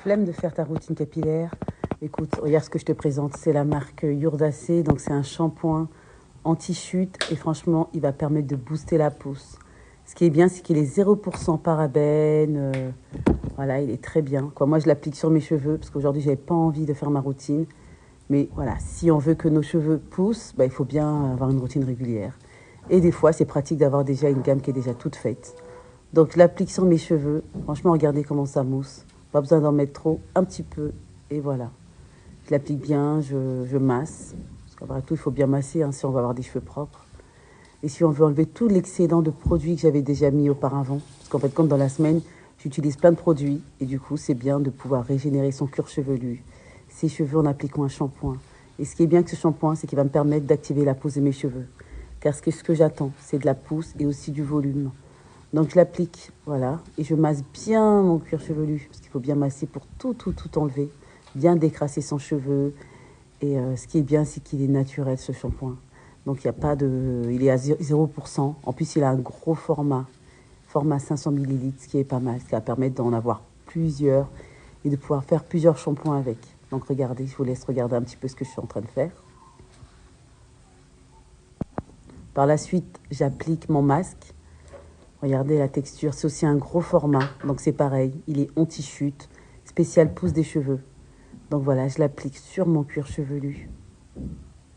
Flemme de faire ta routine capillaire. Écoute, regarde ce que je te présente. C'est la marque Urdacé. Donc, c'est un shampoing anti-chute. Et franchement, il va permettre de booster la pousse. Ce qui est bien, c'est qu'il est 0% parabène. Voilà, il est très bien. Quoi, moi, je l'applique sur mes cheveux parce qu'aujourd'hui, je n'avais pas envie de faire ma routine. Mais voilà, si on veut que nos cheveux poussent, bah, il faut bien avoir une routine régulière. Et des fois, c'est pratique d'avoir déjà une gamme qui est déjà toute faite. Donc, je l'applique sur mes cheveux. Franchement, regardez comment ça mousse. Pas besoin d'en mettre trop, un petit peu. Et voilà. Je l'applique bien, je masse. Parce qu'après tout, il faut bien masser si on veut avoir des cheveux propres. Et si on veut enlever tout l'excédent de produits que j'avais déjà mis auparavant. Parce qu'en fait, comme dans la semaine, j'utilise plein de produits. Et du coup, c'est bien de pouvoir régénérer son cuir chevelu, ses cheveux en appliquant un shampoing. Et ce qui est bien avec ce shampoing, c'est qu'il va me permettre d'activer la pousse de mes cheveux. Car ce que j'attends, c'est de la pousse et aussi du volume. Donc je l'applique, voilà, et je masse bien mon cuir chevelu, parce qu'il faut bien masser pour tout enlever, bien décrasser son cheveu. Et ce qui est bien, c'est qu'il est naturel, ce shampoing. Donc il y a pas de, il est à 0%. En plus, il a un gros format 500 millilitres, ce qui est pas mal, ce qui va permettre d'en avoir plusieurs et de pouvoir faire plusieurs shampoings avec. Donc regardez, je vous laisse regarder un petit peu ce que je suis en train de faire. Par la suite, j'applique mon masque. Regardez la texture, c'est aussi un gros format, donc c'est pareil, il est anti-chute, spécial pousse des cheveux. Donc voilà, je l'applique sur mon cuir chevelu.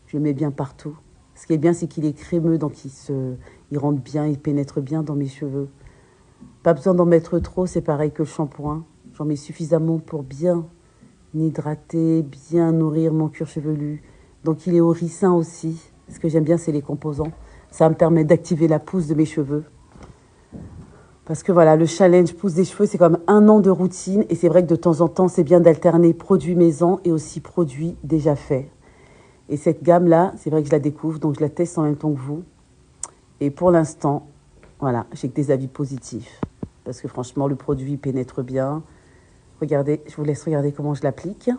Je le mets bien partout. Ce qui est bien, c'est qu'il est crémeux, donc il rentre bien, il pénètre bien dans mes cheveux. Pas besoin d'en mettre trop, c'est pareil que le shampoing. J'en mets suffisamment pour bien hydrater, bien nourrir mon cuir chevelu. Donc il est au ricin aussi. Ce que j'aime bien, c'est les composants. Ça me permet d'activer la pousse de mes cheveux. Parce que voilà, le challenge pousse des cheveux, c'est comme 1 an de routine. Et c'est vrai que de temps en temps, c'est bien d'alterner produits maison et aussi produits déjà faits. Et cette gamme-là, c'est vrai que je la découvre, donc je la teste en même temps que vous. Et pour l'instant, voilà, j'ai que des avis positifs. Parce que franchement, le produit pénètre bien. Regardez, je vous laisse regarder comment je l'applique.